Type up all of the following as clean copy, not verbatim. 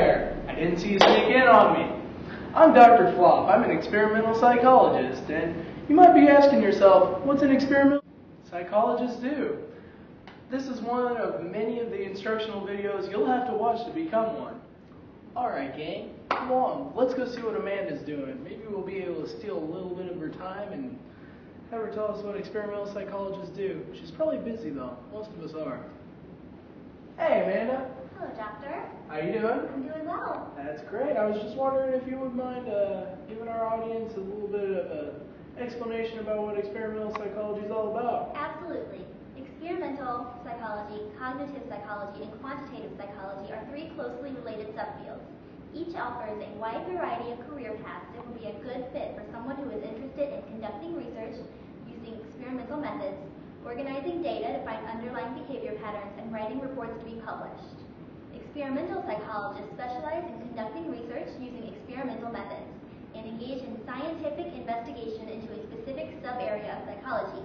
there. I didn't see you sneak in on me. I'm Dr. Flop. I'm an experimental psychologist, and you might be asking yourself, what's an experimental psychologist do? This is one of many of the instructional videos you'll have to watch to become one. Alright gang, come on, let's go see what Amanda's doing. Maybe we'll be able to steal a little bit of her time and have her tell us what experimental psychologists do. She's probably busy though, most of us are. Hey Amanda. Hello doctor. How you doing? I'm doing well. That's great. I was just wondering if you would mind giving our audience a little bit of an explanation about what experimental psychology is all about. Absolutely. Experimental psychology, cognitive psychology, and quantitative psychology are three closely related subfields. Each offers a wide variety of career paths and will be a good fit for someone who is interested in conducting research using experimental methods, organizing data to find underlying behavior patterns, and writing reports to be published. Experimental psychologists specialize in conducting research using experimental methods and engage in scientific investigation into a specific sub-area of psychology.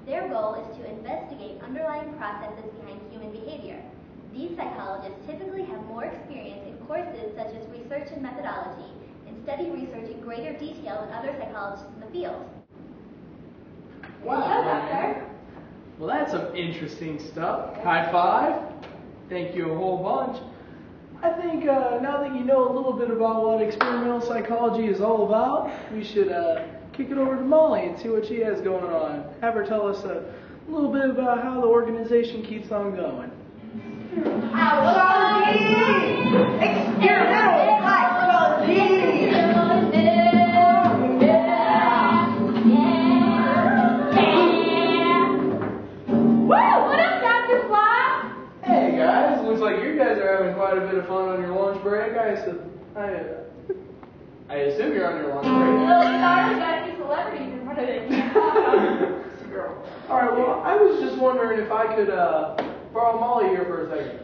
Their goal is to investigate underlying processes behind human behavior. These psychologists typically have more experience in courses such as research and methodology and study research in greater detail than other psychologists in the field. Wow. Hello, doctor. Well, that's some interesting stuff. High five. Thank you a whole bunch. I think now that you know a little bit about what experimental psychology is all about, we should kick it over to Molly and see what she has going on. Have her tell us a little bit about how the organization keeps on going. Psychology! Experimental psychology! Looks like you guys are having quite a bit of fun on your lunch break. I assume you're on your lunch break. Well, you already got any celebrities in front of it. Alright, well, I was just wondering if I could borrow Molly here for a second.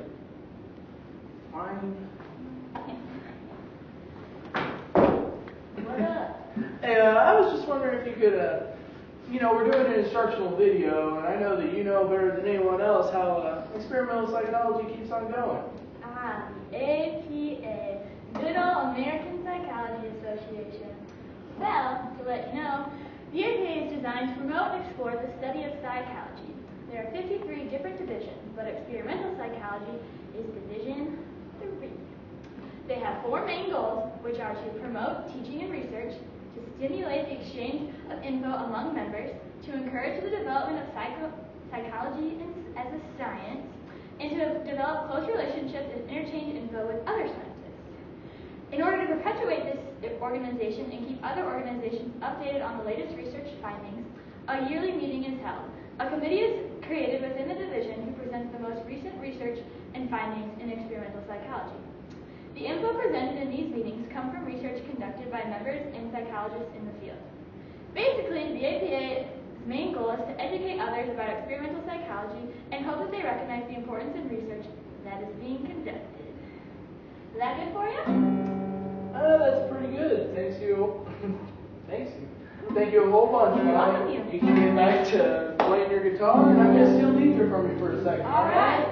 Fine. What up? Hey, I was just wondering if you could, we're doing an instructional video, and I know that you know better than anyone else how experimental psychology keeps on going. APA, Good Old American Psychology Association. Well, to let you know, the APA is designed to promote and explore the study of psychology. There are 53 different divisions, but experimental psychology is Division 3. They have 4 main goals, which are to promote teaching and research, to stimulate the exchange of info among members, to encourage the development of psychology as a science, and to develop close relationships and interchange info with other scientists. In order to perpetuate this organization and keep other organizations updated on the latest research findings, a yearly meeting is held. A committee is created within the division who presents the most recent research and findings in experimental psychology. The info presented in these meetings come from research conducted by members and psychologists in the field. Basically, the APA's main goal is to educate others about experimental psychology and hope that they recognize the importance in research that is being conducted. Is that good for you? That's pretty good. Thanks you. Thank you a whole bunch, Molly. You can get back to playing your guitar, and I'm going to steal Deidre from you for a second. All right.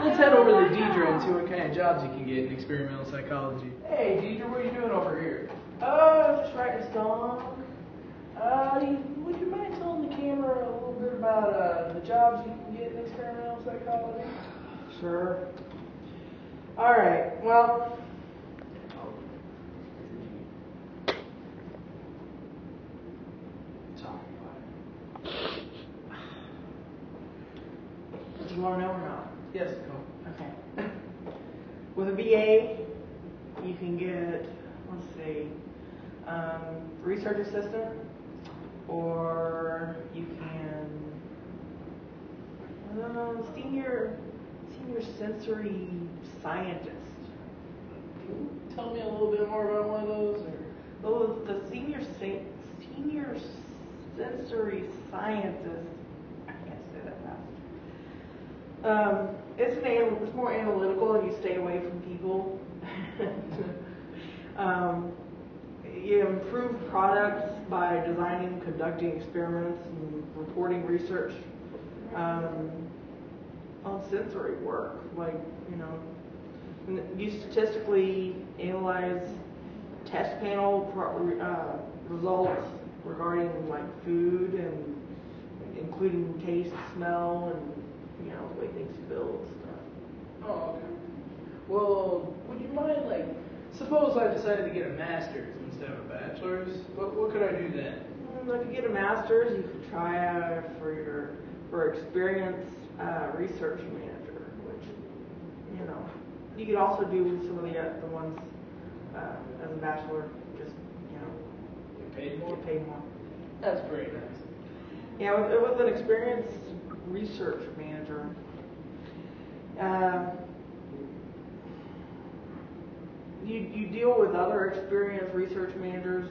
Let's head over to Deidre and see what kind of jobs you can get in experimental psychology. Hey, Deidre, what are you doing over here? Just writing a song. Would you mind telling the camera a little bit about the jobs you can get in experimental psychology? Sure. Alright, well. Do you want to know or not? Yes, go. Okay. With a VA, you can get, let's see, research assistant, or you can senior sensory scientist. Can you tell me a little bit more about one of those? Well, the senior sensory scientist. I can't say that fast. It's more analytical, and you stay away from people. You improve products by designing, conducting experiments, and reporting research on sensory work, like You statistically analyze test panel results regarding like food and including taste, smell, and the way things feel and stuff. Oh, okay. Well, would you mind, suppose I decided to get a master's instead of a bachelor's? What could I do then? If you get a master's, you could try out for experienced research manager, which you could also do some of the ones as a bachelor, just Get paid more? get paid more. That's very nice. Yeah, with an experienced research manager, you deal with other experienced research managers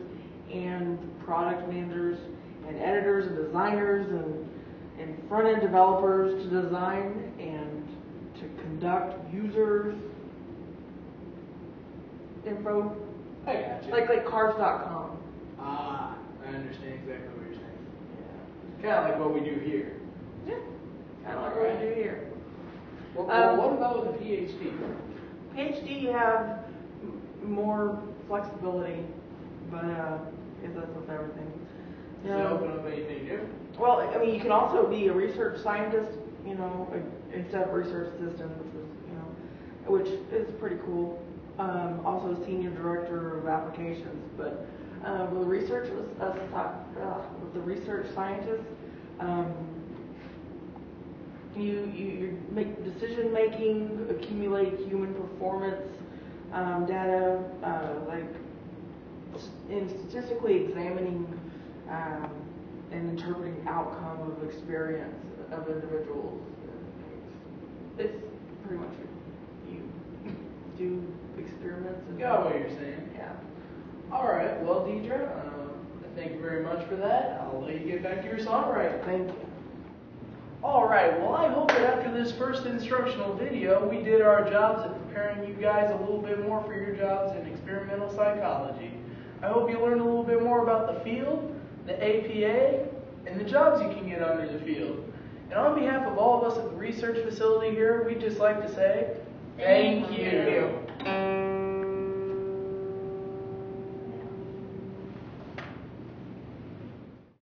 and product managers and editors and designers and front-end developers to design and to conduct users info, I got you. like cars.com. Ah, I understand exactly what you're saying. Yeah. Kind of like what we do here. Yeah, kind of like what we do here. Well, what about with a PhD? PhD, you have more flexibility, but if that's with everything. Does it open up anything new? Well, I mean, you can also be a research scientist, instead of research assistant, which is pretty cool. Also, senior director of applications, but with the research scientist, you make decision making, accumulate human performance data, in statistically examining and interpreting outcome of experience of individuals. It's pretty much you do experiments. Got what you're saying. Yeah. All right. Well, Deidre, thank you very much for that. I'll let you get back to your songwriting. Thank you. All right. Well, I hope that after this first instructional video, we did our jobs at preparing you guys a little bit more for your jobs in experimental psychology. I hope you learned a little bit more about the field, the APA, and the jobs you can get under the field. And on behalf of all of us at the research facility here, we'd just like to say, thank you.